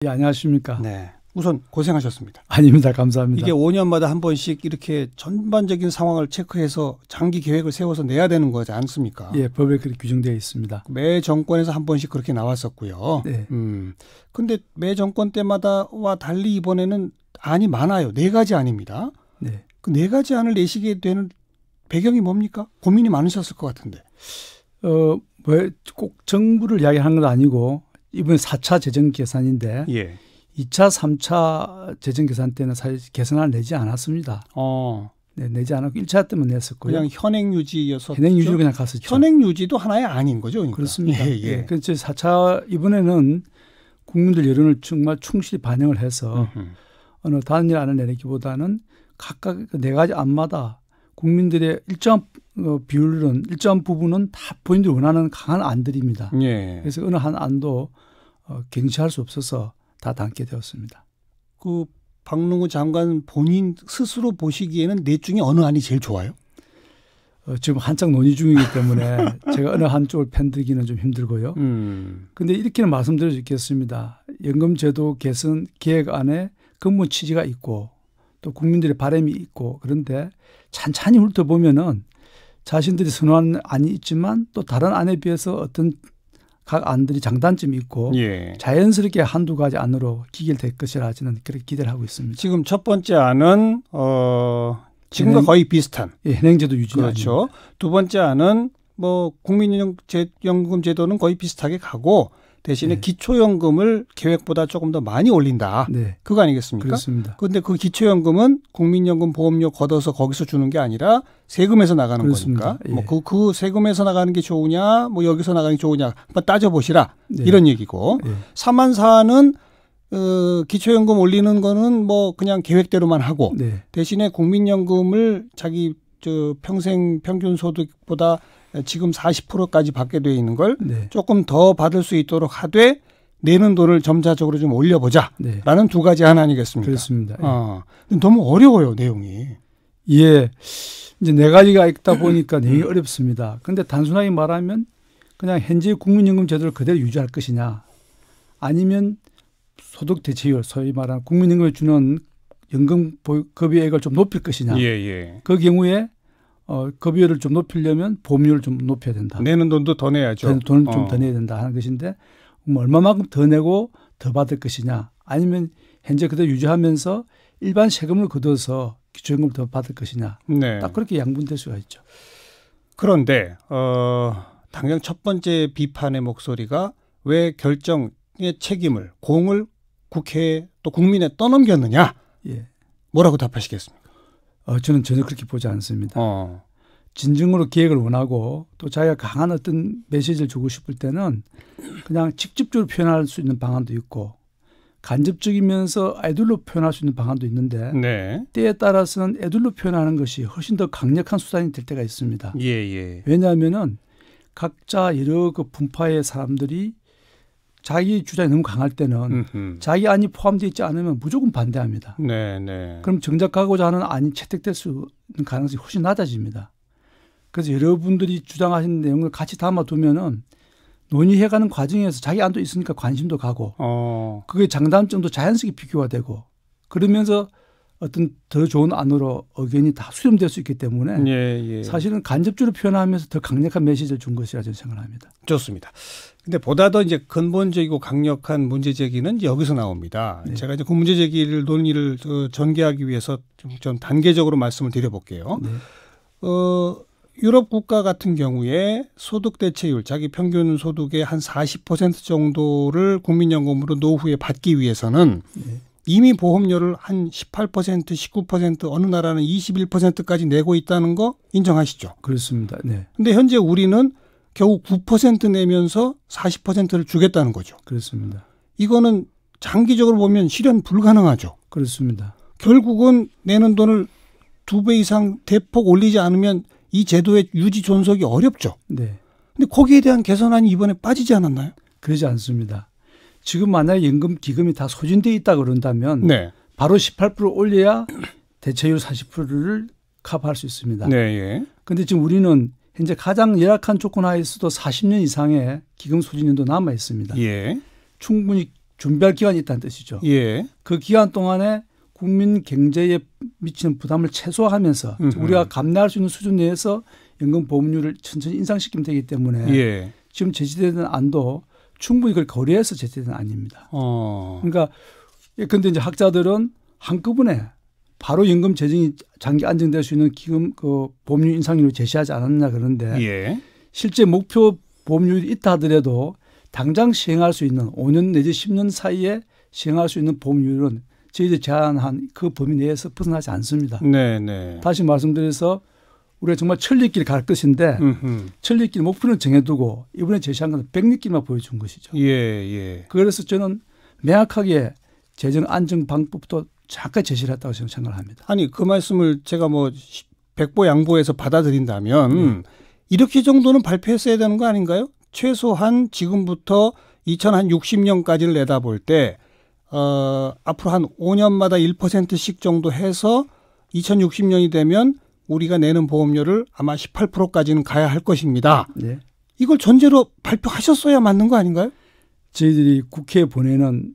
예, 안녕하십니까. 네. 우선 고생하셨습니다. 아닙니다. 감사합니다. 이게 5년마다 한 번씩 이렇게 전반적인 상황을 체크해서 장기 계획을 세워서 내야 되는 거지 않습니까? 예, 법에 그렇게 규정되어 있습니다. 매 정권에서 한 번씩 그렇게 나왔었고요. 네. 근데 매 정권 때마다와 달리 이번에는 안이 많아요. 4가지 안입니다. 네. 그 4가지 안을 내시게 되는 배경이 뭡니까? 고민이 많으셨을 것 같은데. 왜 꼭 정부를 이야기하는 건 아니고 이번에 4차 재정 계산인데 예. 2차, 3차 재정 계산 때는 사실 개선안을 내지 않았습니다. 네, 내지 않았고 1차 때만 냈었고요. 그냥 현행 유지여서 현행 유지로 그냥 갔었죠. 현행 유지도 하나의 안인 거죠. 그러니까. 그렇습니다. 예, 예. 예. 그래서 4차 이번에는 국민들 여론을 정말 충실히 반영을 해서 어느 단일 안을 내기보다는 각각 4가지 안마다 국민들의 일정한 비율은 일정한 부분은 다 본인들이 원하는 강한 안들입니다. 예. 그래서 어느 한 안도 갱신할 수 없어서 다 담게 되었습니다. 그 박능우 장관 본인 스스로 보시기에는 넷 중에 어느 안이 제일 좋아요? 지금 한창 논의 중이기 때문에 제가 어느 한쪽을 편들기는 좀 힘들고요. 그런데 이렇게는 말씀드릴 수 있겠습니다. 연금제도 개선 계획안에 근본 취지가 있고 또 국민들의 바람이 있고 그런데 찬찬히 훑어보면은 자신들이 선호하는 안이 있지만 또 다른 안에 비해서 어떤 각 안들이 장단점이 있고 예. 자연스럽게 한두 가지 안으로 기결될 것이라 저는 그렇게 기대를 하고 있습니다. 지금 첫 번째 안은 지금과 거의 비슷한. 예, 현행제도 유지. 그렇죠. 아닙니다. 두 번째 안은 뭐 국민연금 제도는 거의 비슷하게 가고 대신에 네. 기초연금을 계획보다 조금 더 많이 올린다. 네. 그거 아니겠습니까? 그렇습니다. 그런데 그 기초연금은 국민연금 보험료 걷어서 거기서 주는 게 아니라 세금에서 나가는 그렇습니다. 거니까. 예. 뭐 그 세금에서 나가는 게 좋으냐, 뭐 여기서 나가는 게 좋으냐, 한번 따져보시라. 네. 이런 얘기고. 예. 4만 4는 기초연금 올리는 거는 뭐 그냥 계획대로만 하고 네. 대신에 국민연금을 자기 평생 평균 소득보다 지금 40%까지 받게 돼 있는 걸 네. 조금 더 받을 수 있도록 하되 내는 돈을 점차적으로 좀 올려보자. 네. 라는 두 가지 안 아니겠습니까? 그렇습니다. 예. 너무 어려워요, 내용이. 예. 이제 4가지가 있다 보니까 내용이 어렵습니다. 그런데 단순하게 말하면 그냥 현재 국민연금 제도를 그대로 유지할 것이냐 아니면 소득 대체율, 소위 말하는 국민연금에 주는 연금 급여액을 좀 높일 것이냐. 예, 예. 그 경우에 급여를 좀 높이려면 보험료를 좀 높여야 된다. 내는 돈도 더 내야죠. 돈을 좀 더 내야 된다 하는 것인데 그럼 얼마만큼 더 내고 더 받을 것이냐 아니면 현재 그대로 유지하면서 일반 세금을 걷어서 기초연금을 더 받을 것이냐. 네. 딱 그렇게 양분될 수가 있죠. 그런데 당장 첫 번째 비판의 목소리가 왜 결정의 책임을 공을 국회에 또 국민에 떠넘겼느냐. 예. 뭐라고 답하시겠습니까? 저는 전혀 그렇게 보지 않습니다. 어. 진정으로 기획을 원하고 또 자기가 강한 어떤 메시지를 주고 싶을 때는 그냥 직접적으로 표현할 수 있는 방안도 있고 간접적이면서 애들로 표현할 수 있는 방안도 있는데 네. 때에 따라서는 애들로 표현하는 것이 훨씬 더 강력한 수단이 될 때가 있습니다. 예, 예. 왜냐하면은 각자 여러 그 분파의 사람들이 자기 주장이 너무 강할 때는 자기 안이 포함되어 있지 않으면 무조건 반대합니다. 네, 네. 그럼 정작하고자 하는 안이 채택될 수 있는 가능성이 훨씬 낮아집니다. 그래서 여러분들이 주장하신 내용을 같이 담아두면은 논의해가는 과정에서 자기 안도 있으니까 관심도 가고 그게 장단점도 자연스럽게 비교가 되고 그러면서 어떤 더 좋은 안으로 의견이 다 수렴될 수 있기 때문에 예, 예. 사실은 간접적으로 표현하면서 더 강력한 메시지를 준 것이라 저는 생각합니다. 좋습니다. 근데 보다 더 이제 근본적이고 강력한 문제 제기는 이제 여기서 나옵니다. 네. 제가 이제 그 문제 제기를 논의를 전개하기 위해서 좀 단계적으로 말씀을 드려볼게요. 네. 유럽 국가 같은 경우에 소득 대체율, 자기 평균 소득의 한 40% 정도를 국민연금으로 노후에 받기 위해서는 네. 이미 보험료를 한 18%, 19% 어느 나라는 21%까지 내고 있다는 거 인정하시죠? 그렇습니다. 네. 근데 현재 우리는 겨우 9% 내면서 40%를 주겠다는 거죠. 그렇습니다. 이거는 장기적으로 보면 실현 불가능하죠. 그렇습니다. 결국은 내는 돈을 2배 이상 대폭 올리지 않으면 이 제도의 유지 존속이 어렵죠. 네. 근데 거기에 대한 개선안이 이번에 빠지지 않았나요? 그러지 않습니다. 지금 만약에 연금 기금이 다 소진되어 있다 그런다면 네. 바로 18% 올려야 대체율 40%를 커버할 수 있습니다. 네, 예. 그런데 지금 우리는 현재 가장 열악한 조건 하에서도 40년 이상의 기금 소진연도 남아 있습니다. 예. 충분히 준비할 기간이 있다는 뜻이죠. 예. 그 기간 동안에 국민 경제에 미치는 부담을 최소화하면서 우리가 감내할 수 있는 수준 내에서 연금 보험료를 천천히 인상시키면 되기 때문에 예. 지금 제시되는 안도 충분히 그걸 고려해서 제시된 안입니다. 그러니까 그런데 이제 학자들은 한꺼번에 바로 연금 재정이 장기 안정될 수 있는 기금 그 보험료 인상률을 제시하지 않았냐 그런데 예. 실제 목표 보험료율이 있다 하더라도 당장 시행할 수 있는 5년 내지 10년 사이에 시행할 수 있는 보험료율은 저희들이 제안한 그 범위 내에서 벗어나지 않습니다. 네네. 다시 말씀드려서 우리가 정말 천리길 갈 것인데 천리길 목표는 정해두고 이번에 제시한 건 백리길만 보여준 것이죠. 예. 그래서 저는 명확하게 재정 안정 방법도 잠깐 제시를 했다고 저는 생각을 합니다. 아니 그 말씀을 제가 뭐 백보양보해서 받아들인다면 이렇게 정도는 발표했어야 되는 거 아닌가요? 최소한 지금부터 2060년까지를 내다볼 때 앞으로 한 5년마다 1%씩 정도 해서 2060년이 되면 우리가 내는 보험료를 아마 18%까지는 가야 할 것입니다. 네. 이걸 전제로 발표하셨어야 맞는 거 아닌가요? 저희들이 국회에 보내는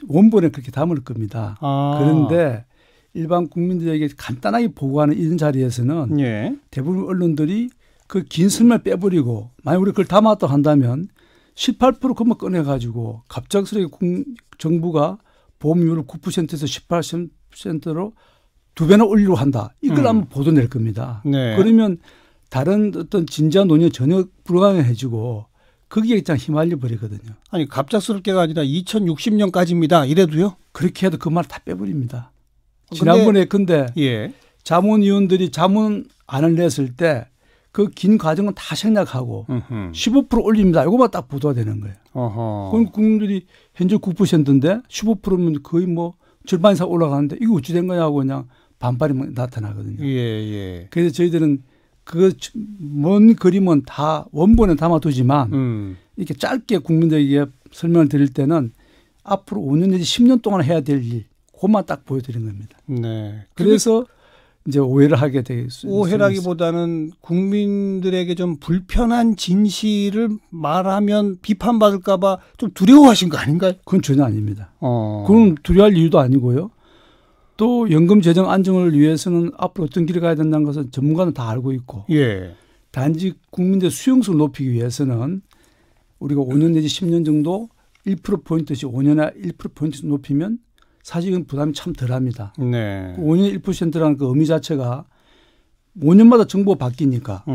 원본에 그렇게 담을 겁니다. 그런데 일반 국민들에게 간단하게 보고하는 이런 자리에서는 예. 대부분 언론들이 그 긴 설명을 빼버리고 만약 우리 그걸 담았다 한다면 18% 그것만 꺼내가지고 갑작스럽게 정부가 보험료를 9%에서 18%로 2배나 올리려고 한다. 이걸 한번 보도 낼 겁니다. 네. 그러면 다른 어떤 진지한 논의가 전혀 불가능해지고 거기에 그냥 휘말려 버리거든요. 아니 갑작스럽게가 아니라 2060년까지입니다. 이래도요? 그렇게 해도 그 말을 다 빼버립니다. 지난번에 근데 예. 자문위원들이 자문안을 냈을 때 그 긴 과정은 다 생략하고 15% 올립니다. 이거만 딱 보도가 되는 거예요. 그럼 국민들이 현재 9%인데 15%면 거의 뭐 절반 이상 올라가는데 이거 어찌 된 거냐고 그냥 반발이 나타나거든요. 예. 그래서 저희들은 그 먼 그림은 다 원본에 담아두지만 이렇게 짧게 국민들에게 설명을 드릴 때는 앞으로 5년 내지 10년 동안 해야 될 일, 그것만 딱 보여드리는 겁니다. 네. 그래서 이제 오해를 하게 되겠습니다. 오해라기보다는 국민들에게 좀 불편한 진실을 말하면 비판받을까 봐 좀 두려워하신 거 아닌가요? 그건 전혀 아닙니다. 그건 두려워할 이유도 아니고요. 또 연금 재정 안정을 위해서는 앞으로 어떤 길을 가야 된다는 것은 전문가는 다 알고 있고 예. 단지 국민들의 수용성을 높이기 위해서는 우리가 5년 내지 10년 정도 1%포인트씩 5년에 1%포인트씩 높이면 사실은 부담이 참 덜합니다. 네. 5년 1%라는 그 의미 자체가 5년마다 정부가 바뀌니까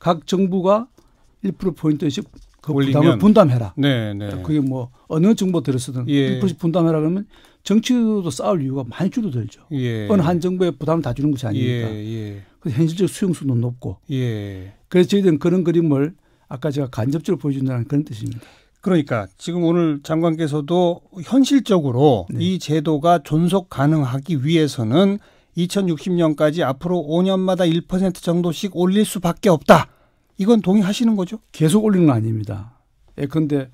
각 정부가 1%포인트씩 그 부담을 분담해라. 네. 그게 뭐 어느 정부 들었어든 1%씩 분담해라 그러면 정치도 싸울 이유가 많이 줄어들죠. 어느 한 정부의 부담을 다 주는 것이 아니니까. 그래서 현실적 수용성도 높고. 그래서 저희들은 그런 그림을 아까 제가 간접적으로 보여준다는 그런 뜻입니다. 그러니까 지금 오늘 장관께서도 현실적으로 이 제도가 존속 가능하기 위해서는 2060년까지 앞으로 5년마다 1% 정도씩 올릴 수밖에 없다. 이건 동의하시는 거죠? 계속 올리는 건 아닙니다. 그런데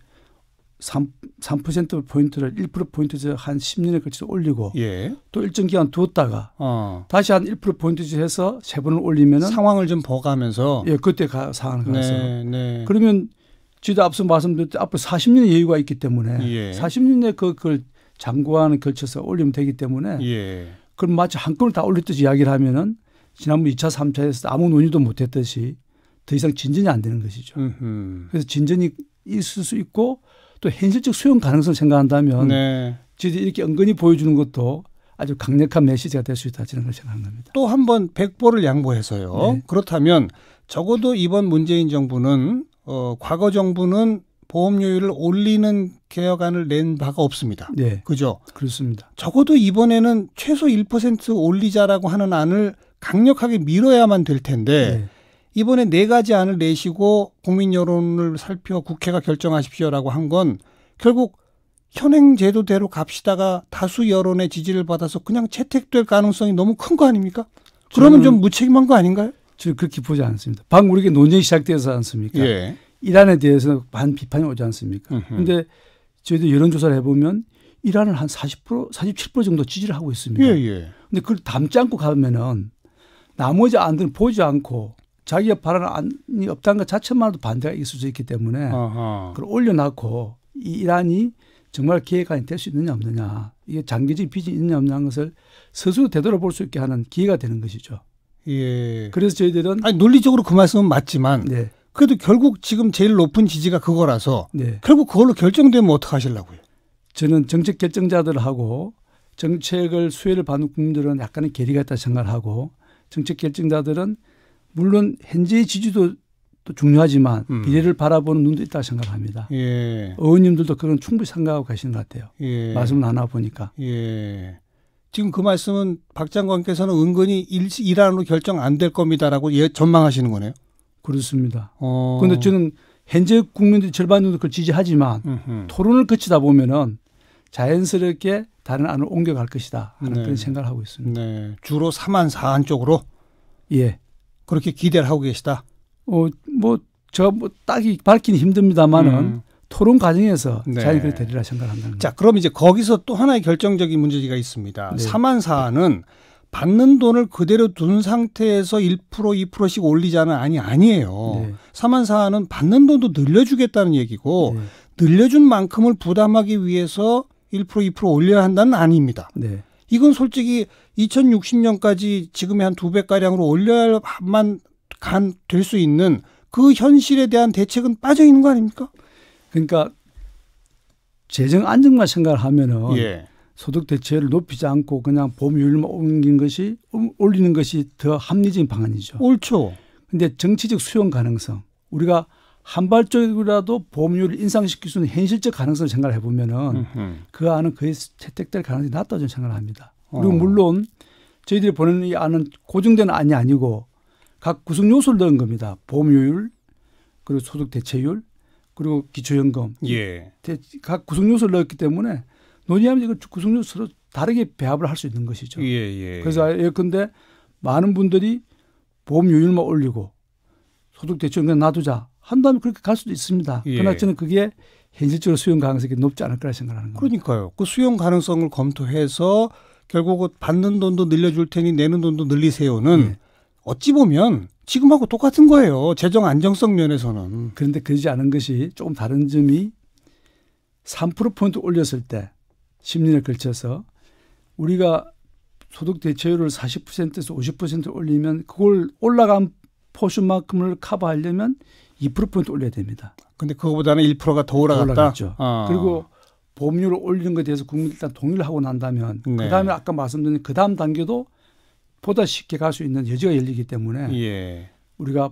3%포인트를 1%포인트에서 한 10년에 걸쳐서 올리고 또 일정 기간 두었다가 다시 한 1%포인트씩 해서 3번을 올리면은 상황을 좀 봐가면서 그때 상황을 가서 그러면 저희도 앞서 말씀드렸듯이 앞으로 40년의 여유가 있기 때문에 40년 내에 그걸 장구안을 걸쳐서 올리면 되기 때문에 그럼 마치 한꺼번에 다 올렸듯이 이야기를 하면은 지난번 2차, 3차에서 아무 논의도 못했듯이 더 이상 진전이 안 되는 것이죠. 그래서 진전이 있을 수 있고 또 현실적 수용 가능성을 생각한다면 저희들이 이렇게 은근히 보여주는 것도 아주 강력한 메시지가 될 수 있다 저는 생각하는 겁니다. 또 한 번 백보를 양보해서요. 그렇다면 적어도 이번 문재인 정부는 과거 정부는 보험료율을 올리는 개혁안을 낸 바가 없습니다. 그죠? 그렇습니다. 적어도 이번에는 최소 1% 올리자라고 하는 안을 강력하게 밀어야만 될 텐데 이번에 4가지 안을 내시고 국민 여론을 살펴 국회가 결정하십시오라고 한 건 결국 현행 제도대로 갑시다가 다수 여론의 지지를 받아서 그냥 채택될 가능성이 너무 큰 거 아닙니까? 그러면 좀 무책임한 거 아닌가요? 저는 그렇게 보지 않습니다. 방금 우리가 논쟁이 시작되어서 않습니까? 이 안에 대해서 반 비판이 오지 않습니까? 그런데 저희도 여론조사를 해보면 이 안을 한 40%, 47% 정도 지지를 하고 있습니다. 그런데 그걸 담지 않고 가면은 나머지 안들은 보지 않고 자기가 발언이 없다는 것 자체만으로도 반대가 있을 수 있기 때문에 그걸 올려놓고 이 안이 정말 기획안이 될 수 있느냐 없느냐, 이게 장기적 비전이 있느냐 없느냐 하는 것을 스스로 되돌아볼 수 있게 하는 기회가 되는 것이죠. 예. 그래서 저희들은 논리적으로 그 말씀은 맞지만 네. 그래도 결국 지금 제일 높은 지지가 그거라서 네. 결국 그걸로 결정되면 어떡하시려고요? 저는 정책 결정자들하고 정책을 수혜를 받는 국민들은 약간의 괴리가 있다 생각을 하고, 정책 결정자들은 물론 현재의 지지도 또 중요하지만 미래를 바라보는 눈도 있다고 생각합니다. 예. 의원님들도 그건 충분히 생각하고 계시는 것 같아요. 예. 말씀을 나눠보니까. 예. 지금 그 말씀은 박 장관께서는 은근히 일안으로 결정 안 될 겁니다라고 전망하시는 거네요. 그렇습니다. 그런데 저는 현재 국민들이 절반 정도 그걸 지지하지만 토론을 거치다 보면은 자연스럽게 다른 안을 옮겨갈 것이다 하는 네. 그런 생각을 하고 있습니다. 네. 주로 3안 4안 쪽으로 예. 그렇게 기대를 하고 계시다. 제가 딱히 밝히는 힘듭니다만은 토론 과정에서 네. 자연히 그렇게 되리라 생각한다는 거죠. 자, 그럼 이제 거기서 또 하나의 결정적인 문제가 있습니다. 네. 3안 4안은 받는 돈을 그대로 둔 상태에서 1% 2%씩 올리자는 안이 아니에요. 네. 3안 4안은 받는 돈도 늘려주겠다는 얘기고 네. 늘려준 만큼을 부담하기 위해서 1% 2% 올려야 한다는 안입니다. 네. 이건 솔직히 2060년까지 지금의 한 2배가량으로 올려야만 될 수 있는 그 현실에 대한 대책은 빠져 있는 거 아닙니까? 그러니까 재정 안정만 생각을 하면은 예. 소득 대체율을 높이지 않고 그냥 보험료율만 올리는 것이 더 합리적인 방안이죠. 옳죠. 그런데 정치적 수용 가능성, 우리가 한발적이라도 보험료를 인상시킬 수 있는 현실적 가능성을 생각을 해보면은 그 안은 거의 채택될 가능성이 낮다고 저는 생각을 합니다. 그리고 물론 저희들이 보내는 이 안은 고정된 안이 아니고 각 구성 요소를 넣은 겁니다. 보험료율, 그리고 소득 대체율, 그리고 기초연금. 예. 각 구성 요소를 넣었기 때문에 논의하면 이거 구성 요소로 다르게 배합을 할 수 있는 것이죠. 예. 그래서 예컨대 많은 분들이 보험료율만 올리고 소득 대체율 그냥 놔두자 한다면 그렇게 갈 수도 있습니다. 예. 그러나 저는 그게 현실적으로 수용 가능성이 높지 않을 거라 생각하는 겁니다. 그러니까요. 그 수용 가능성을 검토해서 결국은 받는 돈도 늘려줄 테니 내는 돈도 늘리세요는 예. 어찌 보면 지금하고 똑같은 거예요. 재정 안정성 면에서는. 그런데 그러지 않은 것이 조금 다른 점이 3%포인트 올렸을 때 10년에 걸쳐서 우리가 소득 대체율을 40%에서 50% 올리면 그걸 올라간 포션만큼을 커버하려면 2%포인트 올려야 됩니다. 근데 그거보다는 1%가 더 올라갔다? 그리고 보험료를 올리는 것에 대해서 국민이 일단 동의를 하고 난다면 네. 그다음에 아까 말씀드린 그다음 단계도 보다 쉽게 갈 수 있는 여지가 열리기 때문에 예. 우리가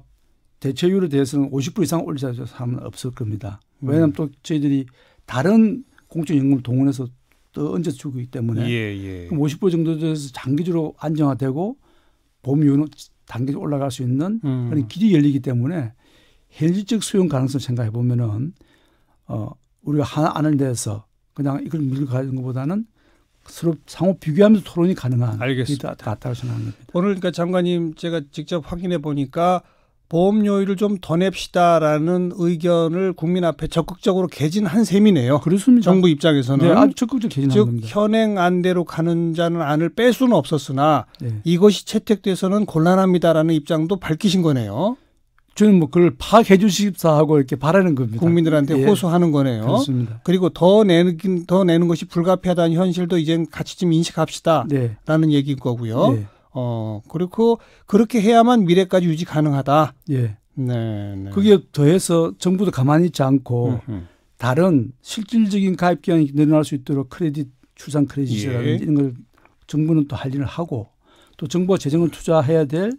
대체율에 대해서는 50% 이상 올리자는 사람은 없을 겁니다. 왜냐하면 또 저희들이 다른 공적연금을 동원해서 또 얹어주고 있기 때문에 예. 그럼 50% 정도 돼서 장기적으로 안정화되고 보험료는 단계적으로 올라갈 수 있는 그런 길이 열리기 때문에 현실적 수용 가능성 생각해 보면은 우리가 하나 안을 내서 그냥 이걸 밀고 가는 것보다는 서로 상호 비교하면서 토론이 가능한 알겠습니다. 같다고 생각합니다. 오늘 그러니까 장관님 제가 직접 확인해 보니까 보험료율을 좀 더 냅시다라는 의견을 국민 앞에 적극적으로 개진한 셈이네요. 그렇습니다. 정부 입장에서는. 네, 아주 적극적으로 개진한 즉 겁니다. 현행 안대로 가는 자는 안을 뺄 수는 없었으나 네. 이것이 채택돼서는 곤란합니다라는 입장도 밝히신 거네요. 저는 뭐 그걸 파악해 주십사 하고 이렇게 바라는 겁니다. 국민들한테 예. 호소하는 거네요. 그렇습니다. 그리고 더 내는 것이 불가피하다는 현실도 이젠 같이 좀 인식합시다라는 네. 얘기인 거고요. 네. 그리고 그렇게 해야만 미래까지 유지 가능하다. 예. 네. 그게 더해서 정부도 가만히 있지 않고 다른 실질적인 가입 기간이 늘어날 수 있도록 크레딧, 출산 크레딧이라든지 이런 걸 정부는 또 할 일을 하고 또 정부가 재정을 투자해야 될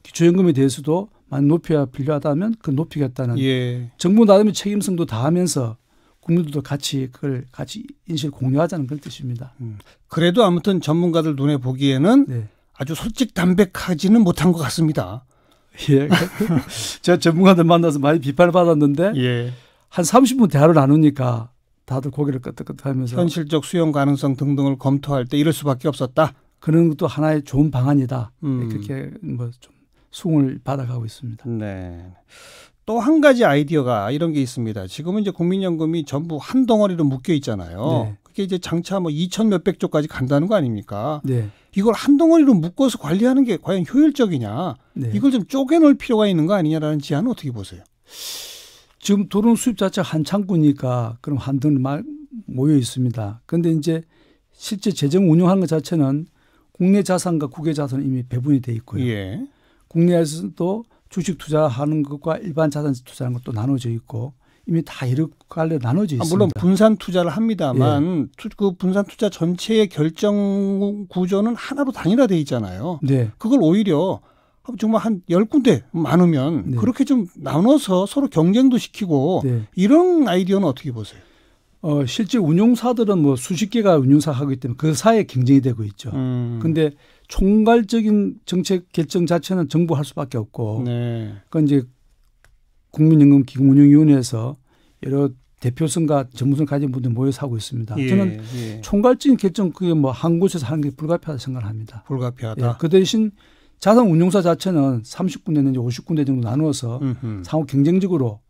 기초연금에 대해서도 많이 높여야 필요하다면 그 높이겠다는 정부 나름의 책임성도 다하면서 국민들도 같이 그걸 같이 인식을 공유하자는 그런 뜻입니다. 그래도 아무튼 전문가들 눈에 보기에는 네. 아주 솔직담백하지는 못한 것 같습니다. 예. 제가 전문가들 만나서 많이 비판을 받았는데 한 30분 대화를 나누니까 다들 고개를 끄덕끄덕하면서 현실적 수용 가능성 등등을 검토할 때 이럴 수밖에 없었다. 그런 것도 하나의 좋은 방안이다. 그렇게 뭐 좀 수긍을 받아가고 있습니다. 네. 또 한 가지 아이디어가 이런 게 있습니다. 지금은 이제 국민연금이 전부 한 덩어리로 묶여 있잖아요. 네. 그게 이제 장차 뭐 2천 몇백 조까지 간다는 거 아닙니까? 네. 이걸 한 덩어리로 묶어서 관리하는 게 과연 효율적이냐? 네. 이걸 좀 쪼개놓을 필요가 있는 거 아니냐라는 제안은 어떻게 보세요? 지금 도론 수입 자체가 한 창구니까 그럼 한 덩어리 모여 있습니다. 그런데 이제 실제 재정 운영하는 것 자체는 국내 자산과 국외 자산은 이미 배분이 돼 있고요. 예. 국내에서도 주식 투자하는 것과 일반 자산 투자하는 것도 나눠져 있고 이미 다 이렇게 갈래 나눠져 있습니다. 물론 분산 투자를 합니다만 예. 그 분산 투자 전체의 결정 구조는 하나로 단일화돼 있잖아요. 네. 그걸 오히려 정말 한 10군데 많으면 네. 그렇게 좀 나눠서 서로 경쟁도 시키고 네. 이런 아이디어는 어떻게 보세요? 실제 운용사들은 뭐 수십 개가 운용사 하기 때문에 그 사이에 경쟁이 되고 있죠. 그런데 총괄적인 정책 결정 자체는 정부 할 수밖에 없고, 네. 그건 이제 국민연금기금운용위원회에서 여러 대표성과 전문성을 가진 분들이 모여서 하고 있습니다. 예, 저는 예. 총괄적인 결정 그게 뭐 한 곳에서 하는 게 불가피하다 생각을 합니다. 불가피하다. 예, 그 대신 자산 운용사 자체는 30군데 내지 50군데 정도 나누어서 상호 경쟁적으로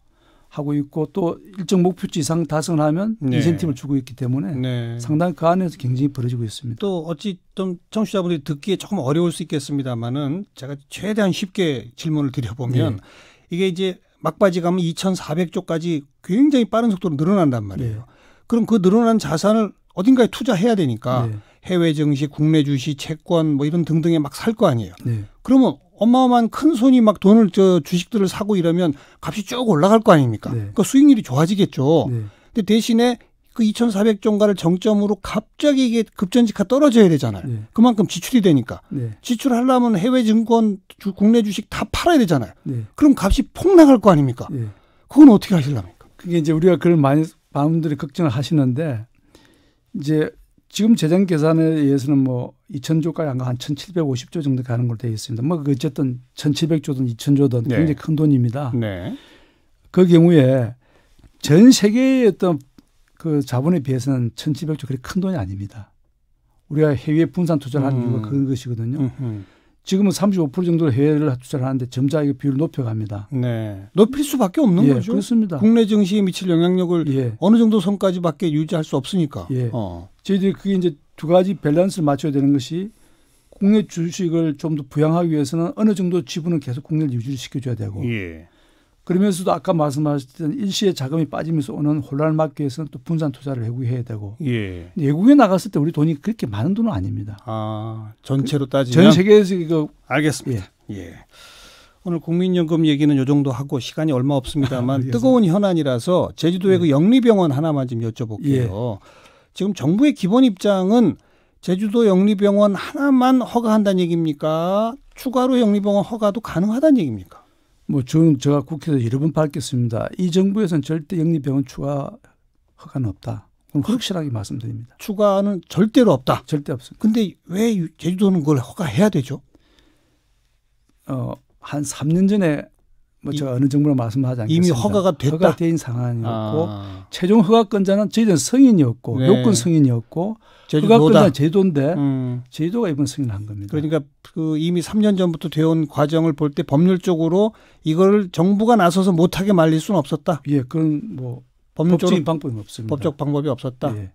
하고 있고 또 일정 목표치 이상 달성을 하면 네. 인센티브를 주고 있기 때문에 네. 상당히 그 안에서 경쟁이 벌어지고 있습니다. 또 어찌 좀 청취자분들이 듣기에 조금 어려울 수 있겠습니다만은 제가 최대한 쉽게 질문을 드려보면 네. 이게 이제 막바지 가면 2,400조까지 굉장히 빠른 속도로 늘어난단 말이에요. 네. 그럼 그 늘어난 자산을 어딘가에 투자해야 되니까 네. 해외 증시, 국내 주식, 채권 뭐 이런 등등에 막 살 거 아니에요. 네. 그러면 어마어마한 큰 손이 막 돈을 주식들을 사고 이러면 값이 쭉 올라갈 거 아닙니까? 네. 그러니까 수익률이 좋아지겠죠. 네. 근데 대신에 그 2,400조인가를 정점으로 갑자기 이게 급전직하 떨어져야 되잖아요. 네. 그만큼 지출이 되니까. 네. 지출하려면 해외 증권, 국내 주식 다 팔아야 되잖아요. 네. 그럼 값이 폭락할 거 아닙니까? 네. 그건 어떻게 하시려니까? 그게 이제 우리가 그걸 많이 많은들이 걱정을 하시는데 이제 지금 재정 계산에 의해서는 뭐 2,000조까지 안 가 한 1,750조 정도 가는 걸로 되어 있습니다. 뭐 어쨌든 1,700조든 2,000조든 네. 굉장히 큰 돈입니다. 네. 그 경우에 전 세계의 어떤 그 자본에 비해서는 1,700조 그렇게 큰 돈이 아닙니다. 우리가 해외 분산 투자를 하는 이유가 그런 것이거든요. 지금은 35% 정도로 해외를 투자를 하는데 점차 이 비율을 높여갑니다. 네. 높일 수밖에 없는 거죠. 그렇습니다. 국내 증시에 미칠 영향력을 예. 어느 정도 선까지밖에 유지할 수 없으니까. 예. 저희들이 그게 이제 두 가지 밸런스를 맞춰야 되는 것이 국내 주식을 좀 더 부양하기 위해서는 어느 정도 지분은 계속 국내를 유지를 시켜줘야 되고 예. 그러면서도 아까 말씀하셨던 일시에 자금이 빠지면서 오는 혼란을 막기 위해서는 또 분산 투자를 외국에 해야 되고 예. 외국에 나갔을 때 우리 돈이 그렇게 많은 돈은 아닙니다. 아, 전체로 따지면 전 세계에서 이거 알겠습니다. 예. 오늘 국민연금 얘기는 이 정도 하고 시간이 얼마 없습니다만 뜨거운 현안이라서 제주도의 그 영리병원 하나만 좀 여쭤볼게요. 지금 정부의 기본 입장은 제주도 영리병원 하나만 허가한다는 얘기입니까? 추가로 영리병원 허가도 가능하다는 얘기입니까? 뭐 저는 제가 국회에서 여러 번 밝혔습니다. 이 정부에서는 절대 영리병원 추가 허가는 없다. 그럼 확실하게 말씀드립니다. 추가는 절대로 없다. 절대 없습니다. 근데 왜 제주도는 그걸 허가해야 되죠? 한 3년 전에 뭐 제가 어느 정부로 말씀하지 않겠습니다. 이미 허가가 됐다. 허가된 상황이었고 최종 허가권자는 저희들은 성인이었고 네. 요건 성인이었고 허가권자는 제주도인데 제주도가 이번 승인한 겁니다. 그러니까 그 이미 3년 전부터 되어온 과정을 볼 때 법률적으로 이걸 정부가 나서서 못하게 말릴 수는 없었다. 예, 그런 뭐 법적인 방법이 없습니다. 법적 방법이 없었다. 예,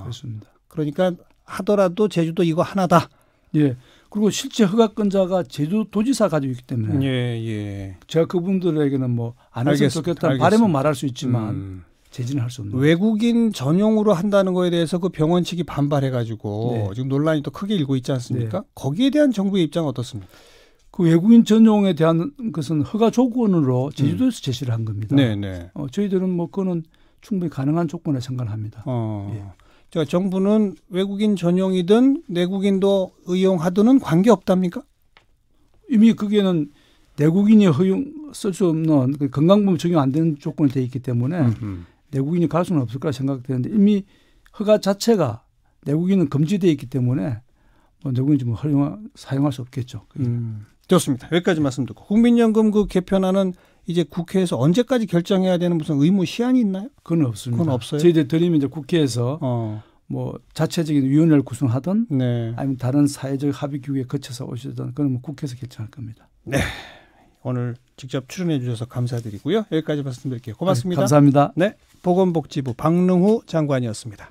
그렇습니다. 그러니까 하더라도 제주도 이거 하나다. 예. 그리고 실제 허가권자가 제주도 도지사 가지고 있기 때문에 예. 제가 그분들에게는 뭐 안 했으면 좋겠다는 바람은 말할 수 있지만 제지는 할 수 없는 외국인 전용으로 한다는 거에 대해서 그 병원 측이 반발해가지고 네. 지금 논란이 또 크게 일고 있지 않습니까? 네. 거기에 대한 정부의 입장은 어떻습니까? 그 외국인 전용에 대한 것은 허가 조건으로 제주도에서 제시를 한 겁니다. 네네. 저희들은 뭐 그거는 충분히 가능한 조건에 생각을 합니다. 예. 자, 정부는 외국인 전용이든 내국인도 의용하든은 관계 없답니까? 이미 거기에는 내국인이 쓸 수 없는 건강보험 적용 안 되는 조건이 되어 있기 때문에 내국인이 갈 수는 없을 거라 생각되는데 이미 허가 자체가 내국인은 금지되어 있기 때문에 뭐 내국인 좀 사용할 수 없겠죠. 좋습니다. 여기까지 말씀 듣고 국민연금 그 개편안은 이제 국회에서 언제까지 결정해야 되는 무슨 의무 시한이 있나요? 그건 없습니다. 그건 없어요. 저희들 드리면 이제 국회에서 뭐 자체적인 위원회를 구성하든 아니면 다른 사회적 합의 기구에 거쳐서 오시든 그건 뭐 국회에서 결정할 겁니다. 네. 오늘 직접 출연해 주셔서 감사드리고요. 여기까지 말씀드릴게요. 고맙습니다. 감사합니다. 네. 보건복지부 박능후 장관이었습니다.